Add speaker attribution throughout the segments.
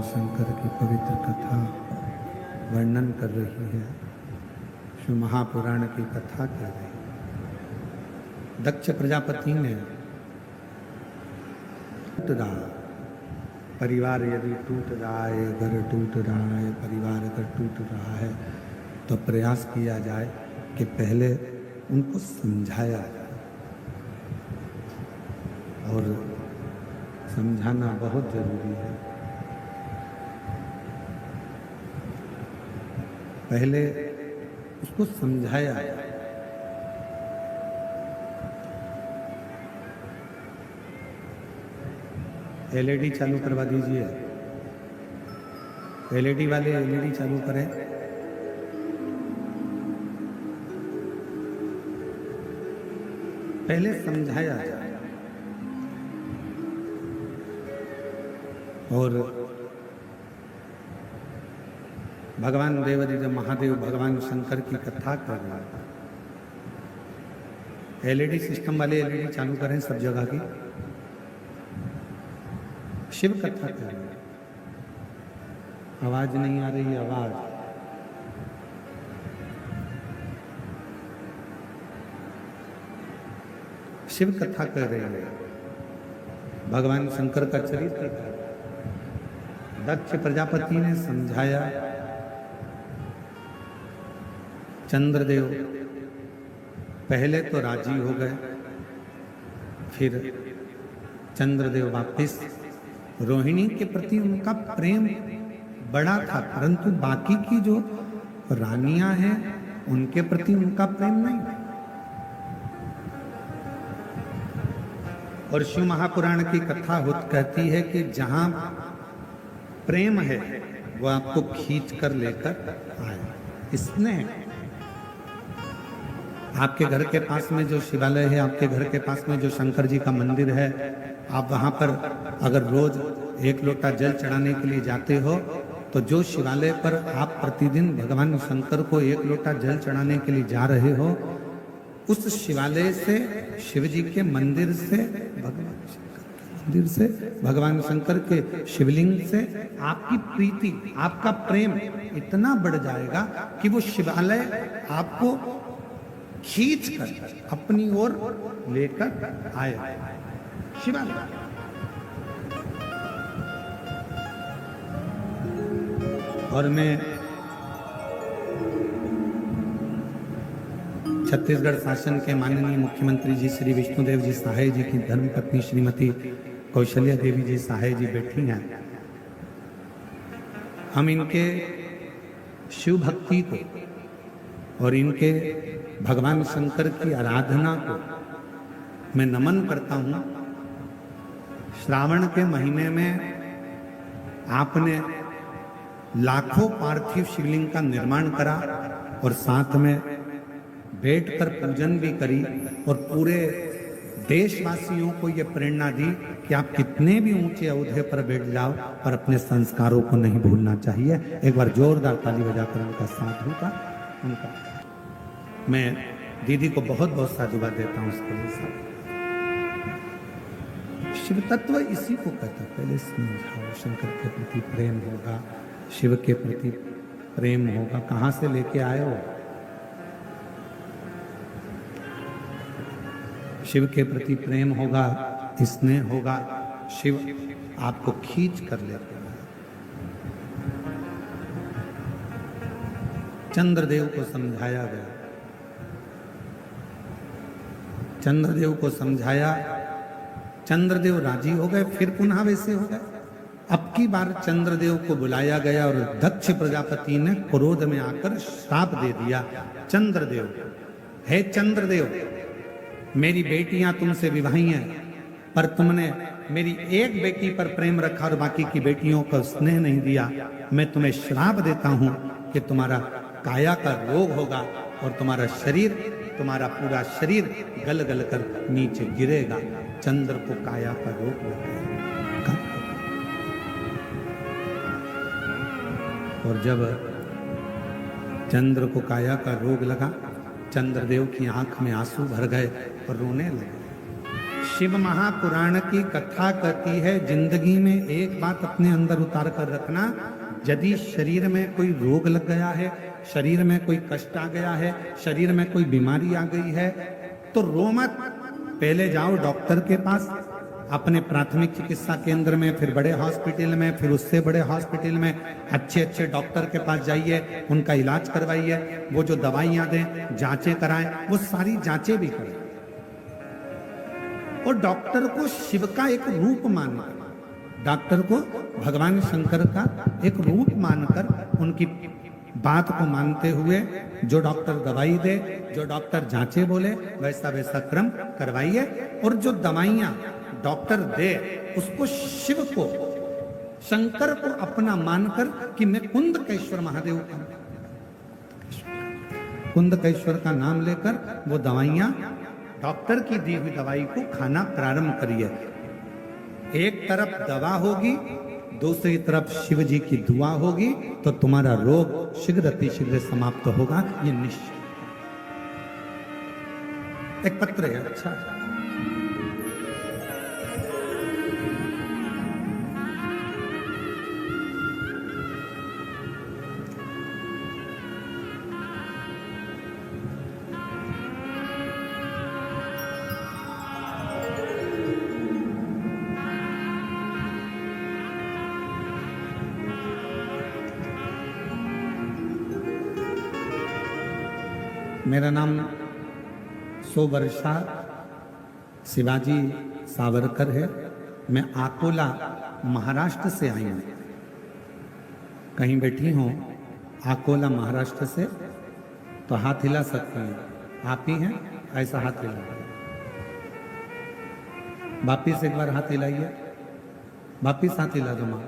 Speaker 1: शंकर की पवित्र कथा वर्णन कर रही है, शिव महापुराण की कथा कर रही है। दक्ष प्रजापति ने टूट रहा परिवार यदि टूट रहा है, घर टूट रहा है, परिवार अगर टूट रहा है तो प्रयास किया जाए कि पहले उनको समझाया जाए, और समझाना बहुत जरूरी है। पहले उसको समझाया जाए। एलईडी चालू करवा दीजिए, एलईडी वाले एलईडी चालू करें। पहले समझाया जाए और भगवान देवादिदेव महादेव भगवान शंकर की कथा कर रहे हैं। एलईडी सिस्टम वाले एलईडी चालू करें सब जगह की। शिव कथा कर रहे हैं। आवाज नहीं आ रही, आवाज। शिव कथा कर रहे हैं, भगवान शंकर का चरित्र कर रहे हैं। दक्ष प्रजापति ने समझाया। चंद्रदेव पहले तो राजी हो गए, फिर चंद्रदेव वापिस। रोहिणी के प्रति उनका प्रेम बड़ा था, परंतु बाकी की जो रानियां हैं उनके प्रति उनका प्रेम नहीं। और शिव महापुराण की कथा कहती है कि जहां प्रेम है वो आपको खींच कर लेकर आए। स्नेह। आपके घर के पास में जो शिवालय है, आपके घर के पास में जो शंकर जी का मंदिर है, आप वहां पर अगर रोज एक लोटा जल चढ़ाने के लिए जाते हो तो जो शिवालय पर आप प्रतिदिन भगवान शंकर को एक लोटा जल चढ़ाने के लिए जा रहे हो, उस शिवालय से, शिव जी के मंदिर से, भगवान शंकर के शिवलिंग से आपकी प्रीति, आपका प्रेम इतना बढ़ जाएगा कि वो शिवालय आपको खींच कर अपनी ओर लेकर आए। शिवालय। और मैं छत्तीसगढ़ शासन के माननीय मुख्यमंत्री जी श्री विष्णुदेव जी सहाय जी की धर्मपत्नी श्रीमती कौशल्या देवी जी सहाय जी बैठी हैं। हम इनके शिव भक्ति को और इनके भगवान शंकर की आराधना को मैं नमन करता हूं। श्रावण के महीने में आपने लाखों पार्थिव शिवलिंग का निर्माण करा और साथ में बैठकर पूजन भी करी, और पूरे देशवासियों को यह प्रेरणा दी कि आप कितने भी ऊंचे ओहदे पर बैठ जाओ पर अपने संस्कारों को नहीं भूलना चाहिए। एक बार जोरदार ताली बजाकर उनका साधु का उनका मैं दीदी को बहुत बहुत साधुवाद देता हूं उसके लिए। शिव तत्व इसी को कहता। पहले समझाओ, शंकर के प्रति प्रेम होगा, शिव के प्रति प्रेम होगा। कहां से लेके आए हो? शिव के प्रति प्रेम होगा, स्नेह होगा, शिव आपको खींच कर लेते हैं। चंद्रदेव को समझाया गया, चंद्रदेव को समझाया, चंद्रदेव राजी हो गए, फिर पुनः वैसे हो गए। अब की बार चंद्रदेव को बुलाया गया और दक्ष प्रजापति ने क्रोध में आकर श्राप दे दिया। चंद्रदेव, हे चंद्रदेव, मेरी बेटियां तुमसे विवाही हैं, पर तुमने मेरी एक बेटी पर प्रेम रखा और बाकी की बेटियों को स्नेह नहीं दिया। मैं तुम्हें श्राप देता हूं कि तुम्हारा काया का रोग होगा और तुम्हारा शरीर, तुम्हारा पूरा शरीर गल गल कर नीचे गिरेगा। चंद्र को काया का रोग लग गया। और जब चंद्र को काया का रोग लगा, चंद्रदेव की आंख में आंसू भर गए और रोने लगे। शिव महापुराण की कथा कहती है, जिंदगी में एक बात अपने अंदर उतार कर रखना, यदि शरीर में कोई रोग लग गया है, शरीर में कोई कष्ट आ गया है, शरीर में कोई बीमारी आ गई है, तो रो मत। पहले जाओ डॉक्टर के पास, अपने प्राथमिक चिकित्सा केंद्र में, फिर बड़े हॉस्पिटल में, फिर उससे बड़े हॉस्पिटल में, अच्छे अच्छे डॉक्टर के पास जाइए, उनका इलाज करवाइए, वो जो दवाइयां दें, जांचें कराएं, वो सारी जांचें भी करें। और डॉक्टर को शिव का एक रूप मानकर, डॉक्टर को भगवान शंकर का एक रूप मानकर, उनकी बात को मानते हुए जो डॉक्टर दवाई दे, जो डॉक्टर जांचे बोले, वैसा वैसा क्रम करवाइए। और जो दवाइयां डॉक्टर दे, उसको शिव को, शंकर को अपना मानकर कि मैं कुंदकेश्वर महादेव का, कुंदकेश्वर का नाम लेकर वो दवाइयां, डॉक्टर की दी हुई दवाई को खाना प्रारंभ करिए। एक तरफ दवा होगी, दूसरी तरफ शिव जी की दुआ होगी, तो तुम्हारा रोग शीघ्र अतिशीघ्र समाप्त होगा, ये निश्चित। एक पत्र है, अच्छा मेरा नाम सोवर्षा शिवाजी सावरकर है। मैं अकोला महाराष्ट्र से आई हूँ। कहीं बैठी हूँ अकोला महाराष्ट्र से, तो हाथ हिला सकती हैं। आप ही हैं, ऐसा हाथ हिला। वापिस एक बार हाथ हिलाइए, वापिस हाथ हिला दो माँ,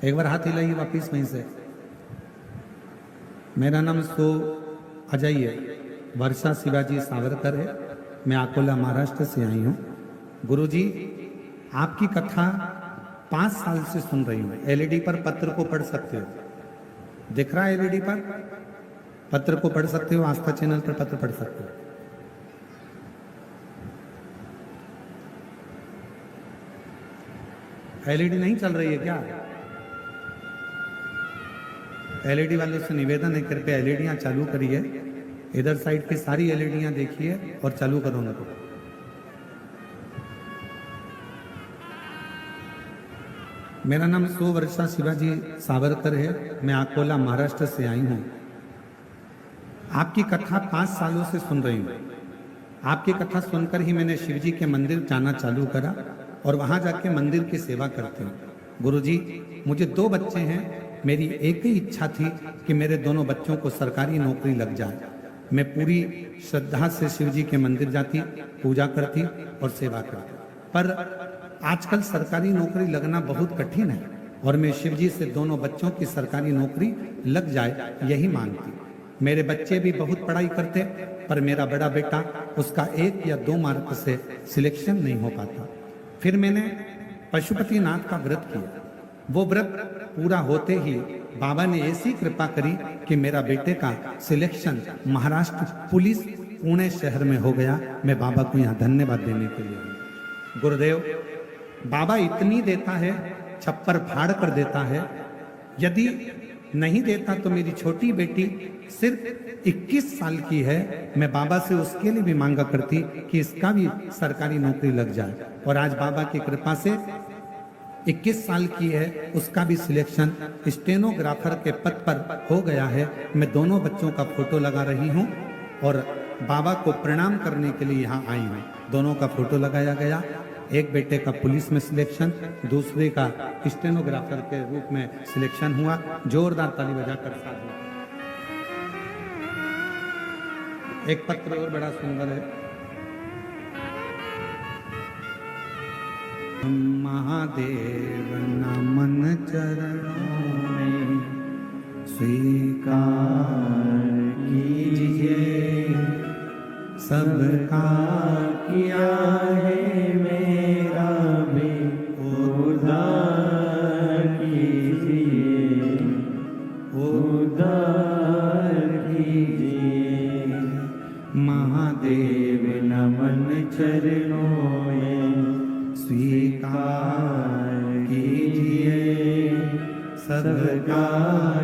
Speaker 1: एक बार हाथ हिलाइए वापिस वहीं से। मेरा नाम आ जाइए, वर्षा शिवाजी सावरकर है। मैं अकोला महाराष्ट्र से आई हूँ। गुरुजी, आपकी कथा 5 साल से सुन रही हूँ। एलईडी पर पत्र को पढ़ सकते हो, दिख रहा है एलईडी पर, पत्र को पढ़ सकते हो, आस्था चैनल पर पत्र पढ़ सकते हो। एलईडी नहीं चल रही है क्या? एलईडी वालों से निवेदन है, कृपया एलईडियां चालू करिए। इधर साइड की सारी एलईडियां देखिए और चालू करो उनको। मेरा नाम सोवर्षा शिवाजी सावरकर है। मैं अकोला महाराष्ट्र से आई हूं। आपकी कथा 5 सालों से सुन रही हूं। आपकी कथा सुनकर ही मैंने शिवजी के मंदिर जाना चालू करा और वहां जाके मंदिर की सेवा करते हूँ। गुरुजी, मुझे 2 बच्चे हैं। मेरी एक ही इच्छा थी कि मेरे दोनों बच्चों को सरकारी नौकरी लग जाए। मैं पूरी श्रद्धा से शिव जी के मंदिर जाती, पूजा करती और सेवा करती, पर आजकल सरकारी नौकरी लगना बहुत कठिन है और मैं शिव जी से दोनों बच्चों की सरकारी नौकरी लग जाए, यही मांगती। मेरे बच्चे भी बहुत पढ़ाई करते, पर मेरा बड़ा बेटा, उसका 1 या 2 मार्क से सिलेक्शन नहीं हो पाता। फिर मैंने पशुपतिनाथ का व्रत किया। वो व्रत पूरा होते ही बाबा ने ऐसी कृपा करी कि मेरा बेटे का सिलेक्शन महाराष्ट्र पुलिस पुणे शहर में हो गया। मैं बाबा को यहाँ धन्यवाद देने के लिए हूँ। गुरुदेव, बाबा इतनी देता है, छप्पर फाड़ कर देता है। यदि नहीं देता तो मेरी छोटी बेटी सिर्फ 21 साल की है, मैं बाबा से उसके लिए भी मांगा करती कि इसका भी सरकारी नौकरी लग जाए। और आज बाबा की कृपा से 21 साल की है, उसका भी सिलेक्शन स्टेनोग्राफर के पद पर हो गया है। मैं दोनों बच्चों का फोटो लगा रही हूँ और बाबा को प्रणाम करने के लिए यहाँ आई हूँ। दोनों का फोटो लगाया गया। एक बेटे का पुलिस में सिलेक्शन, दूसरे का स्टेनोग्राफर के रूप में सिलेक्शन हुआ। जोरदार ताली बजाकर साथ में। एक पत्र और बड़ा सुंदर है। महादेव नमन चरणों में स्वीकार कीजिए, सबका किया है मेरा भी उद्धार कीजिए, उद्धार कीजिए। महादेव नमन चरणों
Speaker 2: सबका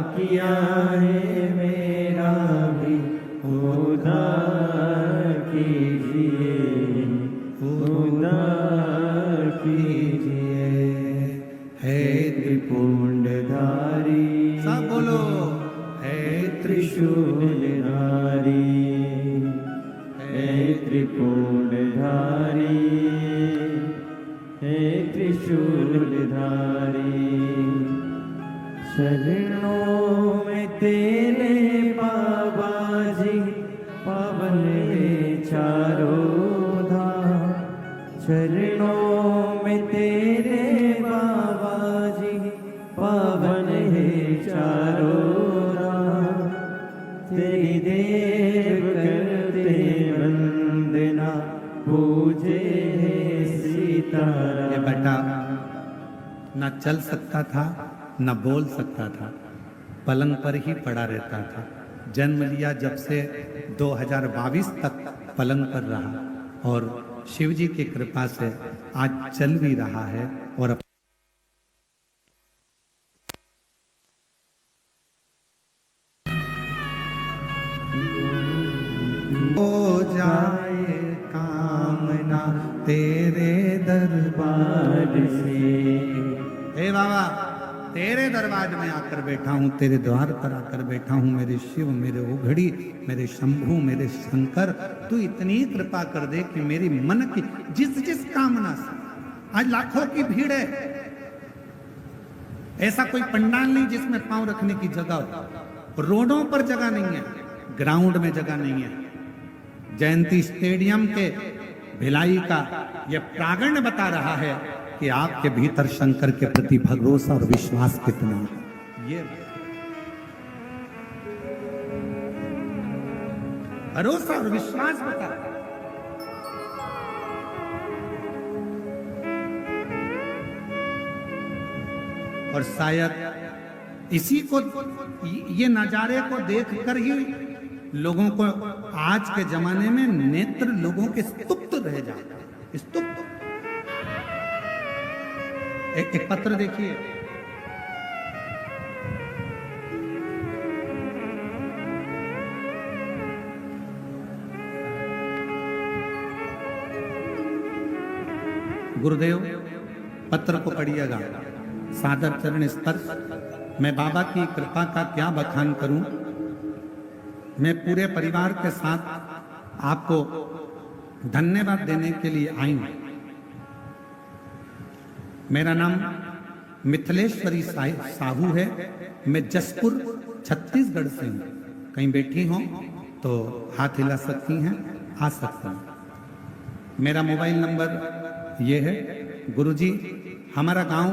Speaker 2: किया है मेरा भी उद्धार कीजिए, उद्धार कीजिए। है त्रिपुंडधारी,
Speaker 1: सब बोलो, है
Speaker 2: त्रिशूलधारी, है त्रिपुंडधारी, हे त्रिशूलधारी। शरणों में तेरे बाबा जी पावन है चारों धाम। चरणों में तेरे बाबा जी पावन है चारों धाम। तेरी देव करते वंदना, पूजे
Speaker 1: ये बेटा न चल सकता था न बोल सकता था, पलंग पर ही पड़ा रहता था। जन्म लिया जब से 2022 तक पलंग पर रहा और शिव जी की कृपा से आज चल भी रहा है और हो जाए कामना तेरे दरबार से। हे बाबा, तेरे दरबार में आकर बैठा हूँ, तेरे द्वार पर आकर बैठा हूँ। मेरे शिव, मेरे ओघड़ी, मेरे शंभू, मेरे शंकर, तू इतनी कृपा कर दे कि मेरी मन की जिस जिस कामना से, आज लाखों की भीड़ है, ऐसा कोई पंडाल नहीं जिसमें पांव रखने की जगह हो। रोडों पर जगह नहीं है, ग्राउंड में जगह नहीं है। जयंती स्टेडियम के भिलाई का यह प्रांगण बता रहा है कि आपके भीतर शंकर के प्रति भरोसा और विश्वास कितना है। ये भरोसा और विश्वास बता। और शायद इसी को, ये नजारे को देखकर ही लोगों को आज के जमाने में नेत्र लोगों के स्तुप्त रह जाते। स्तुप्त। एक पत्र देखिए, गुरुदेव पत्र को पढ़िएगा। सादर चरण स्पर्श। मैं बाबा की कृपा का क्या बखान करूं। मैं पूरे परिवार के साथ आपको धन्यवाद देने के लिए आई हूं। मेरा नाम मिथिलेश्वरी साहू है। मैं जसपुर छत्तीसगढ़ से हूँ। कहीं बैठी हो तो हाथ हिला सकती हैं, आ सकती हैं। मेरा मोबाइल नंबर ये है। गुरुजी, हमारा गांव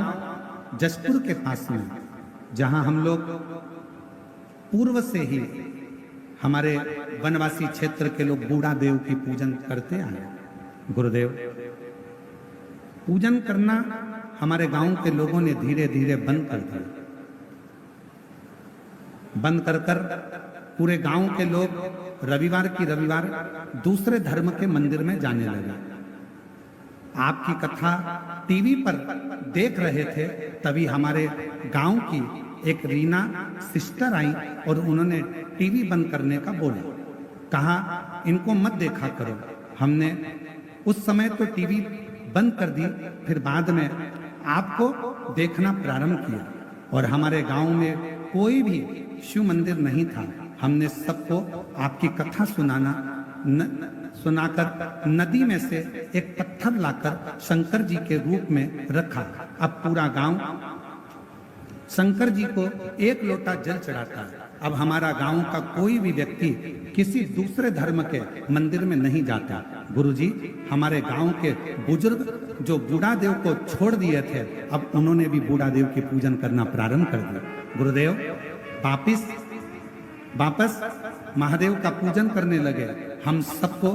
Speaker 1: जसपुर के पास में, जहां हम लोग पूर्व से ही हमारे वनवासी क्षेत्र के लोग बूढ़ा देव की पूजन करते आए। गुरुदेव, पूजन करना हमारे गांव के लोगों ने धीरे धीरे बंद कर दिया। बंद कर कर पूरे गांव के लोग रविवार की रविवार दूसरे धर्म के मंदिर में जाने लगे। आपकी कथा टीवी पर देख रहे थे, तभी हमारे गांव की एक रीना सिस्टर आई और उन्होंने टीवी बंद करने का बोला। कहा इनको मत देखा करो। हमने उस समय तो टीवी बंद कर दी, फिर बाद में आपको देखना प्रारंभ किया। और हमारे गांव में कोई भी शिव मंदिर नहीं था। हमने सबको आपकी कथा सुनाकर नदी में से एक पत्थर लाकर शंकर जी के रूप में रखा। अब पूरा गांव शंकर जी को एक लोटा जल चढ़ाता है। अब हमारा गांव का कोई भी व्यक्ति किसी दूसरे धर्म के मंदिर में नहीं जाता। गुरुजी, हमारे गांव के बुजुर्ग जो बूढ़ा देव को छोड़ दिए थे, अब उन्होंने भी बूढ़ा देव की पूजन करना प्रारंभ कर दिया। गुरुदेव वापस महादेव का पूजन करने लगे। हम सबको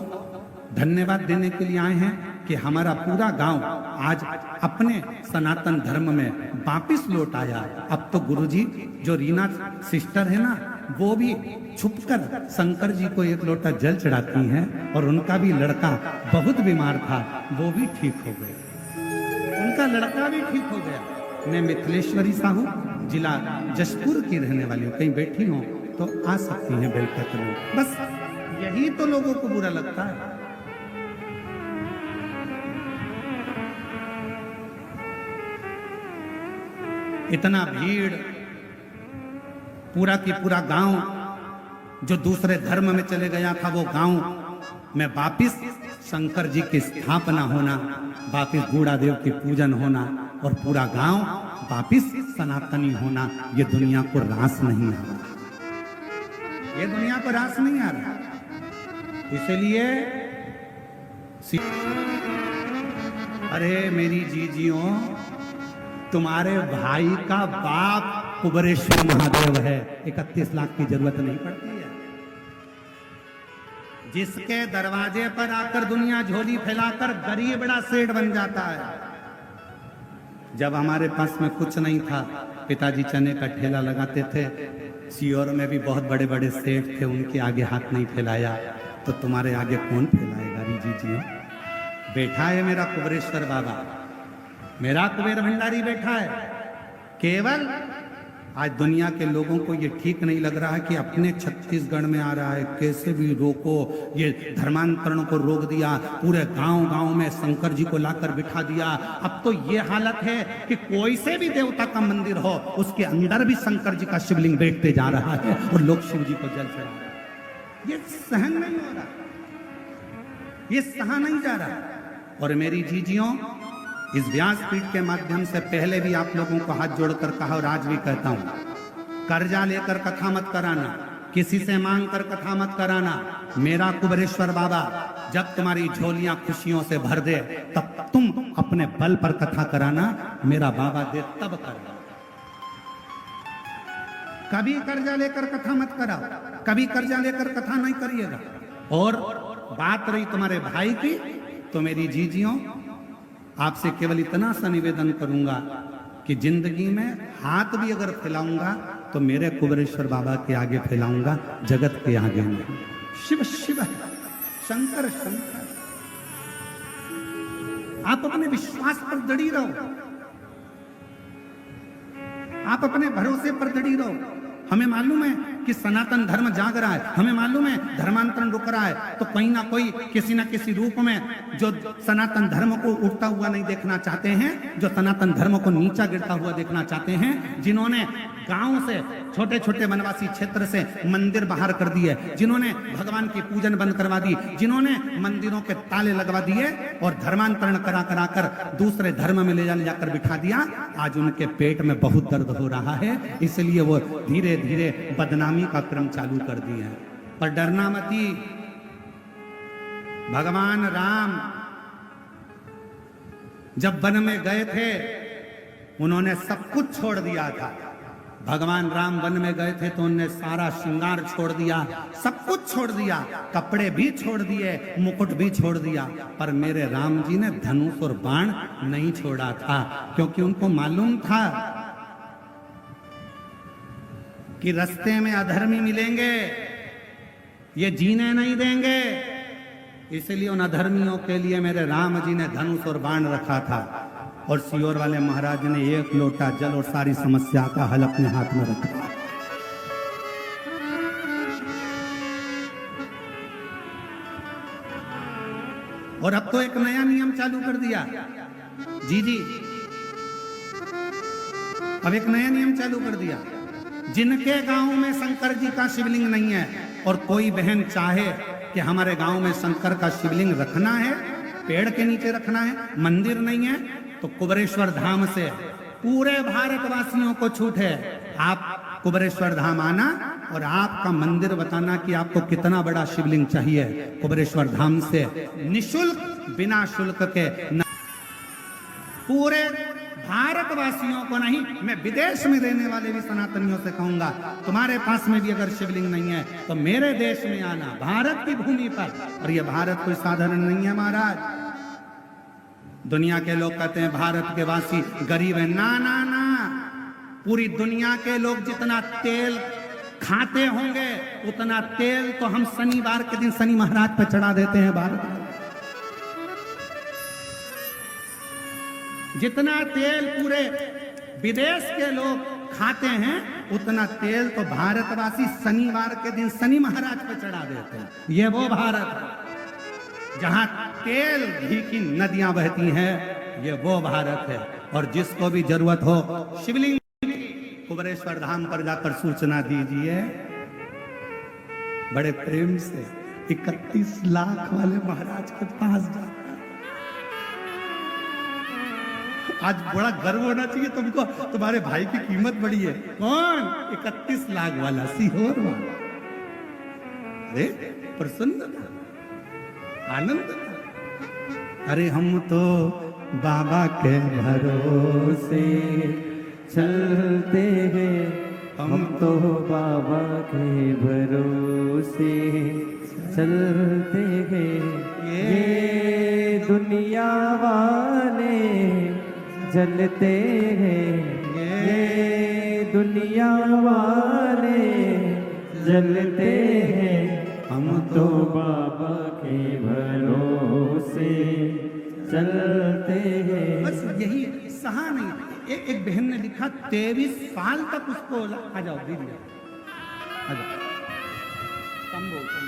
Speaker 1: धन्यवाद देने के लिए आए हैं कि हमारा पूरा गांव आज अपने सनातन धर्म में वापिस लौट आया। अब तो गुरुजी, जो रीना सिस्टर है ना, वो भी छुपकर शंकर जी को एक लोटा जल चढ़ाती हैं। और उनका भी लड़का बहुत बीमार था, वो भी ठीक हो गया। उनका लड़का भी ठीक हो गया। मैं मिथिलेश्वरी साहू जिला जशपुर की रहने वाली हो, कहीं बैठी हो तो आ सकती हैं बेलपत्र में। बस यही तो लोगों को बुरा लगता है। इतना भीड़, पूरा की पूरा गांव जो दूसरे धर्म में चले गया था, वो गांव में वापिस शंकर जी की स्थापना होना, वापिस बूढ़ादेव की पूजन होना और पूरा गांव वापिस सनातनी होना, ये दुनिया को रास नहीं आ रहा, ये दुनिया को रास नहीं आ रहा। इसलिए अरे मेरी जीजियों, तुम्हारे भाई का बाप कुबेरेश्वर महादेव है, 31 लाख की जरूरत नहीं पड़ती है। जिसके दरवाजे पर आकर दुनिया झोली फैलाकर गरीब बड़ा सेठ बन जाता है। जब हमारे पास में कुछ नहीं था, पिताजी चने का ठेला लगाते थे, सीहोर में भी बहुत बड़े बड़े सेठ थे, उनके आगे हाथ नहीं फैलाया, तो तुम्हारे आगे कौन फैलाएगा री जीजियों। बैठा है मेरा कुबेरेश्वर बाबा, मेरा कुबेर भंडारी बैठा है। केवल आज दुनिया के लोगों को ये ठीक नहीं लग रहा है कि अपने छत्तीसगढ़ में आ रहा है, कैसे भी रोको, ये धर्मांतरण को रोक दिया, पूरे गांव गांव में शंकर जी को लाकर बिठा दिया। अब तो ये हालत है कि कोई से भी देवता का मंदिर हो, उसके अंदर भी शंकर जी का शिवलिंग बैठते जा रहा है और लोग शिव जी को जल चढ़ा रहे हैं। ये सहन नहीं हो रहा, ये सहा नहीं जा रहा। और मेरी जीजियों, इस व्यासपीठ के माध्यम से पहले भी आप लोगों को हाथ जोड़कर कहा और आज भी कहता हूं, कर्जा लेकर कथा मत कराना, किसी से मांग कर कथा मत कराना। मेरा कुबेरेश्वर बाबा जब तुम्हारी झोलियां खुशियों से भर दे, तब तुम अपने बल पर कथा कराना, मेरा बाबा दे तब करना। कभी कर्जा लेकर कथा मत कराओ, कभी कर्जा लेकर कथा नहीं करिएगा। और बात रही तुम्हारे भाई की, तो मेरी जीजियों, आपसे केवल इतना सा निवेदन करूंगा कि जिंदगी में हाथ भी अगर फैलाऊंगा तो मेरे कुबेरेश्वर बाबा के आगे फैलाऊंगा, जगत के आगे नहीं। शिव शिव, शंकर शंकर। आप अपने विश्वास पर दृढ़ी रहो, आप अपने भरोसे पर दृढ़ी रहो। हमें मालूम है कि सनातन धर्म जाग रहा है, हमें मालूम है धर्मांतरण रुक रहा है, तो कहीं ना कोई किसी ना किसी रूप में जो सनातन धर्म को उठता हुआ नहीं देखना चाहते हैं, जो सनातन धर्म को नीचा गिरता हुआ देखना चाहते हैं, जिन्होंने गांव से, छोटे छोटे वनवासी क्षेत्र से मंदिर बाहर कर दिए, जिन्होंने भगवान की पूजन बंद करवा दी, जिन्होंने मंदिरों के ताले लगवा दिए और धर्मांतरण करा करा कर दूसरे धर्म में ले जाकर बिठा दिया, आज उनके पेट में बहुत दर्द हो रहा है। इसलिए वो धीरे धीरे बदनामी का क्रम चालू कर दिए हैं। पर डरना मती, भगवान राम जब वन में गए थे, उन्होंने सब कुछ छोड़ दिया था। भगवान राम वन में गए थे तो उन्होंने सारा श्रृंगार छोड़ दिया, सब कुछ छोड़ दिया, कपड़े भी छोड़ दिए, मुकुट भी छोड़ दिया। पर मेरे राम जी ने धनुष और बाण नहीं छोड़ा था, क्योंकि उनको मालूम था कि रास्ते में अधर्मी मिलेंगे, ये जीने नहीं देंगे। इसलिए उन अधर्मियों के लिए मेरे राम जी ने धनुष और बाण रखा था, और सीहोर वाले महाराज ने एक लोटा जल और सारी समस्या का हल अपने हाथ में रखा। और अब तो एक नया नियम चालू कर दिया जी, अब एक नया नियम चालू कर दिया। जिनके गांव में शंकर जी का शिवलिंग नहीं है, और कोई बहन चाहे कि हमारे गांव में शंकर का शिवलिंग रखना है, पेड़ के नीचे रखना है, मंदिर नहीं है, तो कुबेरेश्वर धाम से पूरे भारतवासियों को छूट है। आप कुबेरेश्वर धाम आना और आपका मंदिर बताना कि आपको कितना बड़ा शिवलिंग चाहिए। कुबेरेश्वर धाम से निशुल्क, बिना शुल्क के पूरे भारतवासियों को नहीं, मैं विदेश में रहने वाले भी सनातनियों से कहूंगा, तुम्हारे पास में भी अगर शिवलिंग नहीं है तो मेरे देश में आना, भारत की भूमि पर। और यह भारत कोई साधारण नहीं है महाराज। दुनिया के लोग कहते हैं भारत के वासी गरीब है, ना ना ना, पूरी दुनिया के लोग जितना तेल खाते होंगे उतना तेल तो हम शनिवार के दिन शनि महाराज पर चढ़ा देते हैं भारत में। जितना तेल पूरे विदेश के लोग खाते हैं उतना तेल तो भारतवासी शनिवार के दिन शनि महाराज पे चढ़ा देते हैं। ये वो भारत है जहां तेल घी की नदियां बहती हैं, ये वो भारत है। और जिसको भी जरूरत हो शिवलिंग कुबेरेश्वर धाम पर जाकर सूचना दीजिए। बड़े प्रेम से 31 लाख वाले महाराज के पास जाकर आज बड़ा गर्व होना चाहिए तुमको, तुम्हारे भाई की कीमत बड़ी है। कौन? 31 लाख वाला सीहोर वाला। अरे प्रसन्न था, आनंद था। अरे हम तो बाबा के भरोसे
Speaker 2: चलते हैं, हम तो बाबा के भरोसे चलते हैं। ये दुनिया वाले जलते हैं, ये दुनिया वाले जलते हैं, हम तो बाबा के भरोसे चलते हैं।
Speaker 1: बस यही सहा नहीं। एक बहन ने लिखा 23 साल तक उसको आ जाओ दीदी आ जाओ, कम बोल कम।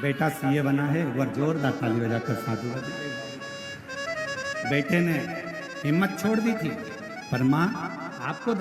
Speaker 1: बेटा सीए बना है, एक बार जोरदार ताली बजाकर साधु बेटे ने हिम्मत छोड़ दी थी, पर माँ आपको